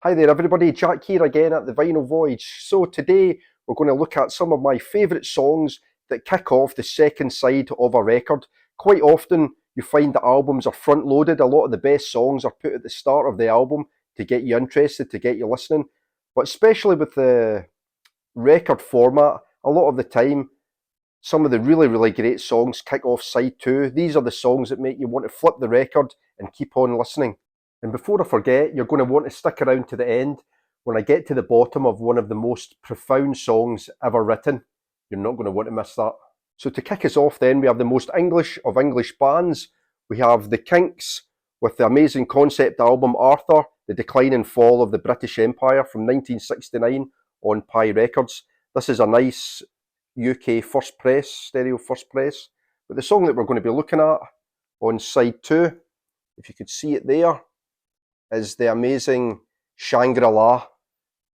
Hi there everybody, Jack here again at the Vinyl Voyage. So today we're going to look at some of my favourite songs that kick off the second side of a record. Quite often you find that albums are front loaded. A lot of the best songs are put at the start of the album to get you interested, to get you listening. But especially with the record format, a lot of the time some of the really great songs kick off side two. These are the songs that make you want to flip the record and keep on listening. And before I forget, you're going to want to stick around to the end when I get to the bottom of one of the most profound songs ever written. You're not going to want to miss that. So to kick us off then, we have the most English of English bands. We have the Kinks with the amazing concept album Arthur, The Decline and Fall of the British Empire from 1969 on Pi Records. This is a nice UK first press, stereo first press. But the song that we're going to be looking at on side two, if you could see it there, is the amazing Shangri-La,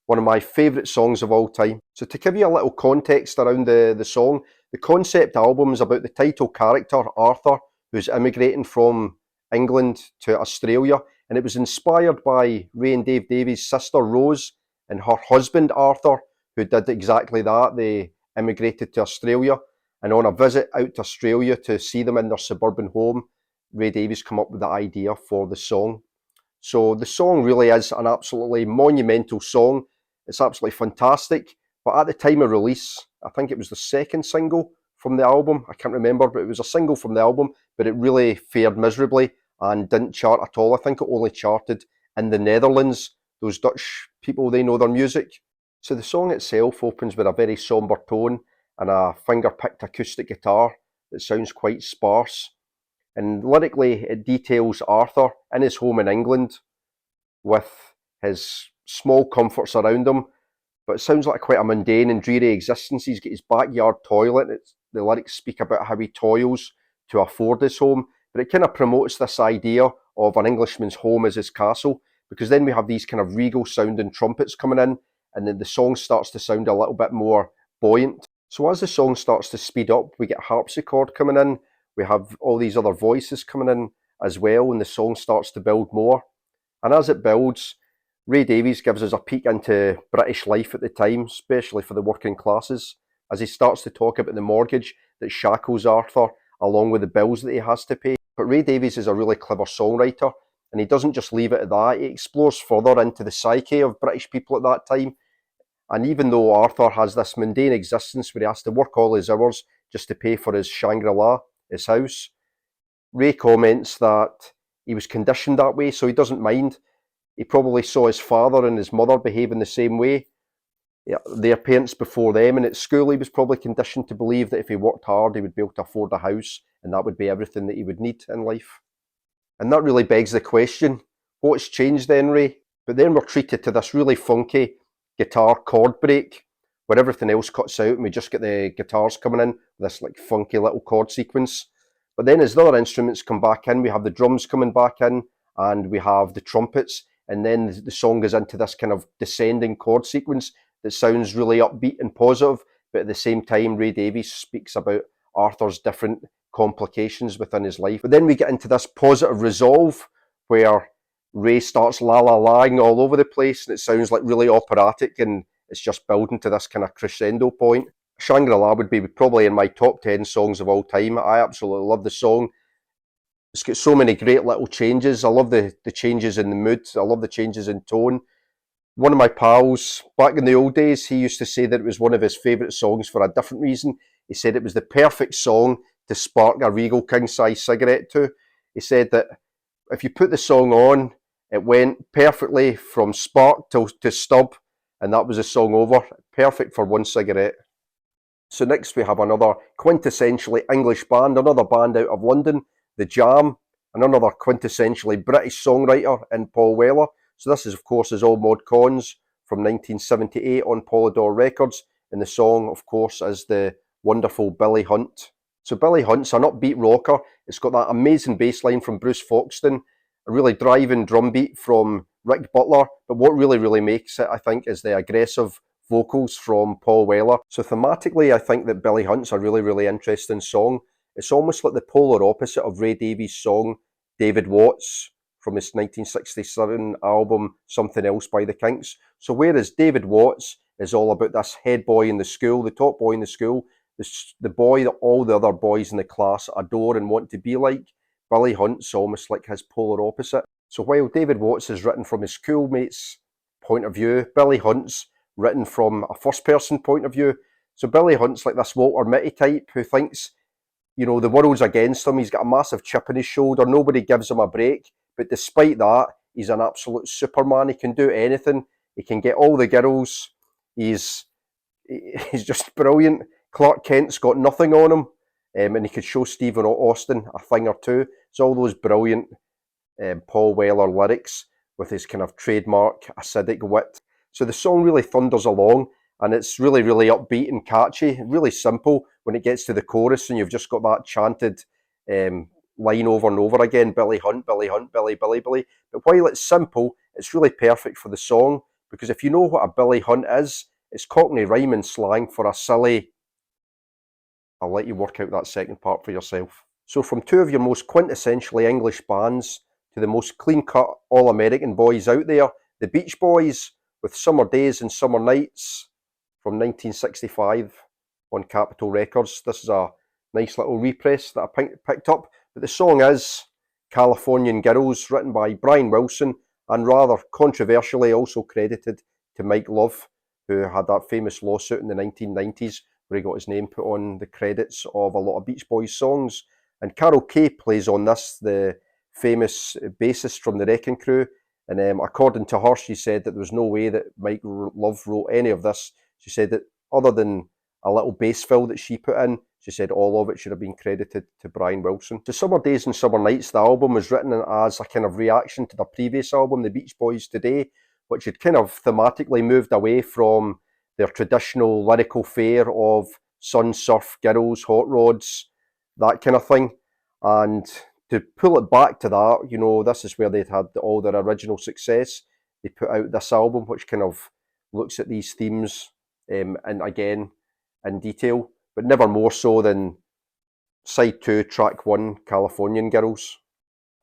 one of my favourite songs of all time. So to give you a little context around the song, the concept album is about the title character, Arthur, who's immigrating from England to Australia, and it was inspired by Ray and Dave Davies' sister Rose and her husband Arthur, who did exactly that. They immigrated to Australia, and on a visit out to Australia to see them in their suburban home, Ray Davies came up with the idea for the song. So the song really is an absolutely monumental song. It's absolutely fantastic. But at the time of release, I think it was the second single from the album. I can't remember, but it was a single from the album, but it really fared miserably and didn't chart at all. I think it only charted in the Netherlands. Those Dutch people, they know their music. So the song itself opens with a very somber tone and a finger-picked acoustic guitar that sounds quite sparse. And lyrically, it details Arthur in his home in England with his small comforts around him, but it sounds like quite a mundane and dreary existence. He's got his backyard toilet. The lyrics speak about how he toils to afford his home, but it kind of promotes this idea of an Englishman's home as his castle, because then we have these kind of regal sounding trumpets coming in, and then the song starts to sound a little bit more buoyant. So as the song starts to speed up, we get harpsichord coming in, we have all these other voices coming in as well, and the song starts to build more. And as it builds, Ray Davies gives us a peek into British life at the time, especially for the working classes, as he starts to talk about the mortgage that shackles Arthur, along with the bills that he has to pay. But Ray Davies is a really clever songwriter, and he doesn't just leave it at that. He explores further into the psyche of British people at that time. And even though Arthur has this mundane existence where he has to work all his hours just to pay for his Shangri-La, his house, Ray comments that he was conditioned that way, so he doesn't mind. He probably saw his father and his mother behaving the same way, their parents before them, and at school he was probably conditioned to believe that if he worked hard he would be able to afford a house, and that would be everything that he would need in life. And that really begs the question, what's changed then, Ray? But then we're treated to this really funky guitar chord break, where everything else cuts out and we just get the guitars coming in, this like funky little chord sequence. But then as the other instruments come back in, we have the drums coming back in, and we have the trumpets, and then the song goes into this kind of descending chord sequence that sounds really upbeat and positive, but at the same time Ray Davies speaks about Arthur's different complications within his life. But then we get into this positive resolve where Ray starts la-la-laing all over the place, and it sounds like really operatic, and it's just building to this kind of crescendo point. Shangri-La would be probably in my top 10 songs of all time. I absolutely love the song. It's got so many great little changes. I love the changes in the mood. I love the changes in tone. One of my pals, back in the old days, he used to say that it was one of his favourite songs for a different reason. He said it was the perfect song to spark a Regal king-size cigarette to. He said that if you put the song on, it went perfectly from spark to stub, and that was the song over. Perfect for one cigarette. So next we have another quintessentially English band, another band out of London, The Jam, and another quintessentially British songwriter in Paul Weller. So this is, of course, is All Mod Cons from 1978 on Polydor Records, and the song, of course, is the wonderful Billy Hunt. So Billy Hunt's an upbeat rocker. It's got that amazing bass line from Bruce Foxton, a really driving drum beat from Rick Butler, but what really makes it, I think, is the aggressive vocals from Paul Weller. So thematically, I think that Billy Hunt's a really interesting song. It's almost like the polar opposite of Ray Davies' song David Watts from his 1967 album Something Else by the Kinks. So whereas David Watts is all about this head boy in the school, the top boy in the school, the boy that all the other boys in the class adore and want to be like, Billy Hunt's almost like his polar opposite. So while David Watts is written from his schoolmates' point of view, Billy Hunt's written from a first-person point of view. So Billy Hunt's like this Walter Mitty type who thinks, you know, the world's against him. He's got a massive chip on his shoulder. Nobody gives him a break. But despite that, he's an absolute Superman. He can do anything. He can get all the girls. He's just brilliant. Clark Kent's got nothing on him. And he could show Stephen Austin a thing or two. It's all those brilliant Paul Weller lyrics with his kind of trademark acidic wit. So the song really thunders along, and it's really, really upbeat and catchy, really simple when it gets to the chorus, and you've just got that chanted line over and over again, Billy Hunt, Billy Hunt, Billy, Billy, Billy. But while it's simple, it's really perfect for the song, because if you know what a Billy Hunt is, it's Cockney rhyming slang for a silly... I'll let you work out that second part for yourself. So from two of your most quintessentially English bands to the most clean-cut all-American boys out there, the Beach Boys with Summer Days and Summer Nights from 1965 on Capitol Records. This is a nice little repress that I picked up. But the song is Californian Girls, written by Brian Wilson and rather controversially also credited to Mike Love, who had that famous lawsuit in the 1990s where he got his name put on the credits of a lot of Beach Boys songs. And Carol Kay plays on this, the famous bassist from the Wrecking Crew. And according to her, she said that there was no way that Mike Love wrote any of this. She said that other than a little bass fill that she put in, she said all of it should have been credited to Brian Wilson. So Summer Days and Summer Nights, the album was written as a kind of reaction to the previous album, The Beach Boys Today, which had kind of thematically moved away from their traditional lyrical fare of sun, surf, girls, hot rods, that kind of thing. And to pull it back to that, you know, this is where they'd had all their original success. They put out this album which kind of looks at these themes and again in detail, but never more so than side 2, track 1, Californian Girls.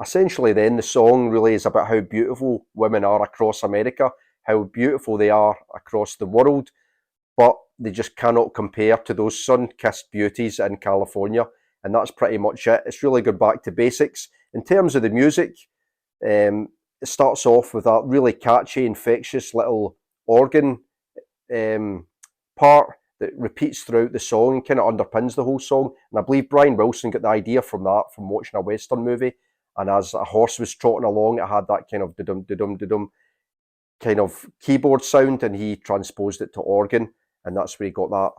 Essentially then, the song really is about how beautiful women are across America, how beautiful they are across the world, but they just cannot compare to those sun-kissed beauties in California. And that's pretty much it. It's really good back to basics. In terms of the music, it starts off with that really catchy, infectious little organ part that repeats throughout the song and kind of underpins the whole song. And I believe Brian Wilson got the idea from that, from watching a Western movie. And as a horse was trotting along, it had that kind of da-dum, da-dum, da-dum kind of keyboard sound, and he transposed it to organ. And that's where he got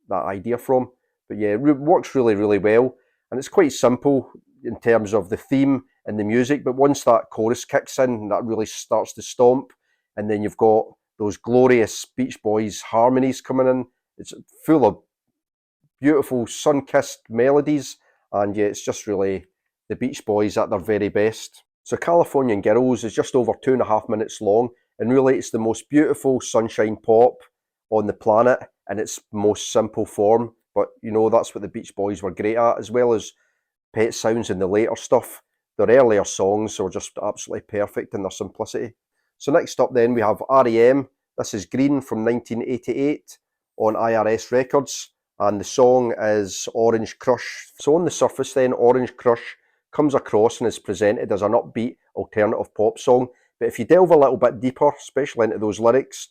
that idea from. But yeah, it works really, really well. And it's quite simple in terms of the theme and the music. But once that chorus kicks in, that really starts to stomp. And then you've got those glorious Beach Boys harmonies coming in. It's full of beautiful sun-kissed melodies. And yeah, it's just really the Beach Boys at their very best. So Californian Girls is just over 2.5 minutes long. And really, it's the most beautiful sunshine pop on the planet in its most simple form. But, you know, that's what the Beach Boys were great at, as well as Pet Sounds and the later stuff. Their earlier songs were just absolutely perfect in their simplicity. So next up then, we have R.E.M. This is Green from 1988 on IRS Records, and the song is Orange Crush. So on the surface then, Orange Crush comes across and is presented as an upbeat alternative pop song. But if you delve a little bit deeper, especially into those lyrics,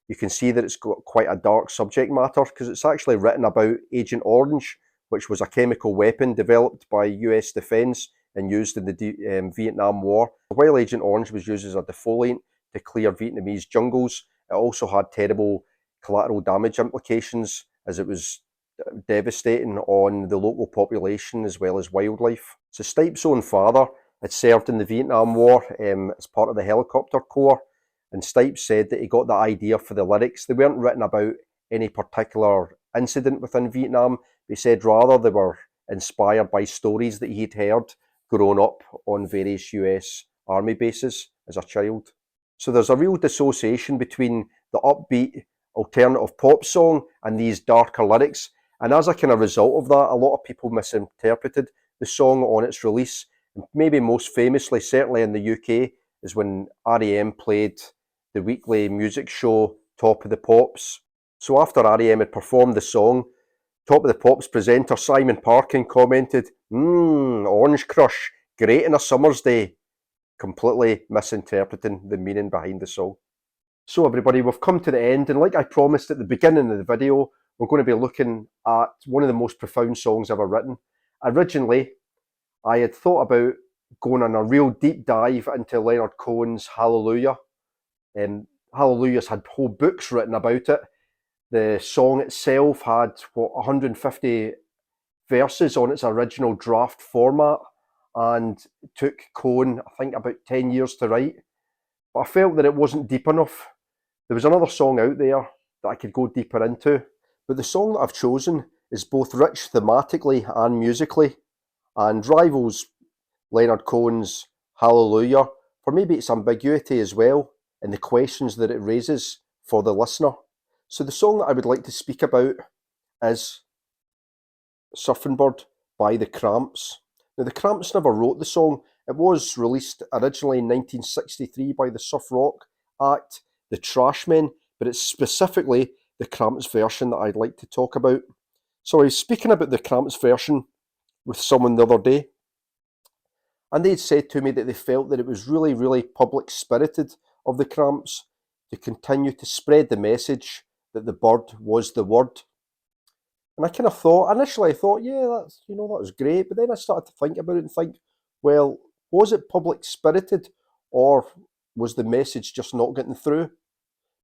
you can see that it's got quite a dark subject matter, because it's actually written about Agent Orange, which was a chemical weapon developed by US Defence and used in the Vietnam War. While Agent Orange was used as a defoliant to clear Vietnamese jungles, it also had terrible collateral damage implications, as it was devastating on the local population as well as wildlife. So Stipe's own father had served in the Vietnam War as part of the helicopter corps, and Stipe said that he got the idea for the lyrics. They weren't written about any particular incident within Vietnam. He said rather they were inspired by stories that he'd heard growing up on various US army bases as a child. So there's a real dissociation between the upbeat alternative pop song and these darker lyrics. And as a kind of result of that, a lot of people misinterpreted the song on its release, Maybe most famously, certainly in the UK, is when REM played the weekly music show Top of the Pops. So after REM had performed the song, Top of the Pops presenter Simon Parkin commented, Orange Crush, great on a summer's day, completely misinterpreting the meaning behind the song. So everybody, we've come to the end, and like I promised at the beginning of the video, we're going to be looking at one of the most profound songs ever written. Originally, I had thought about going on a real deep dive into Leonard Cohen's Hallelujah. Hallelujah's had whole books written about it. The song itself had, 150 verses on its original draft format, and it took Cohen, I think, about 10 years to write. But I felt that it wasn't deep enough. There was another song out there that I could go deeper into, but the song that I've chosen is both rich thematically and musically, and rivals Leonard Cohen's Hallelujah for maybe its ambiguity as well, and the questions that it raises for the listener. So the song that I would like to speak about is Surfing Bird by the Cramps. Now the Cramps never wrote the song. It was released originally in 1963 by the surf rock act the Trashmen, but it's specifically the Cramps version that I'd like to talk about. So I was speaking about the Cramps version with someone the other day, and they'd said to me that they felt that it was really, really public-spirited of the Cramps to continue to spread the message that the bird was the word. And I kind of thought, initially I thought, yeah, that's, that was great, but then I started to think about it and think, well, was it public-spirited, or was the message just not getting through?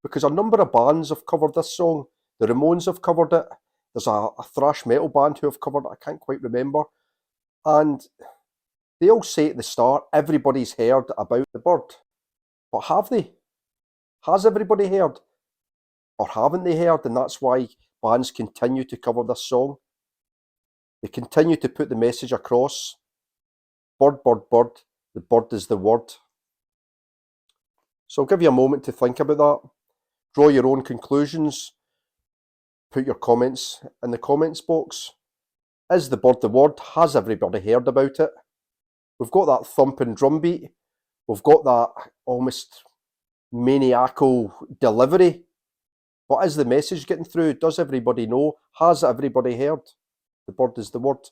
Because a number of bands have covered this song. The Ramones have covered it. There's a thrash metal band who have covered it. I can't quite remember. And they all say at the start, everybody's heard about the bird. But have they? Has everybody heard? Or haven't they heard? And that's why bands continue to cover this song. They continue to put the message across. Bird, bird, bird. The bird is the word. So I'll give you a moment to think about that. Draw your own conclusions. Put your comments in the comments box. Is the bird the word? Has everybody heard about it? We've got that thumping drum beat. We've got that almost maniacal delivery. But is the message getting through? Does everybody know? Has everybody heard? The bird is the word.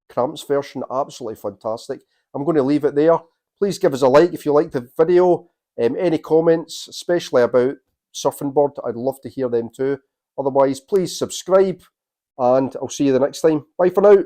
Cramps version, absolutely fantastic. I'm going to leave it there. Please give us a like if you like the video. Any comments, especially about Surfing Bird, I'd love to hear them too. Otherwise, please subscribe, and I'll see you the next time. Bye for now.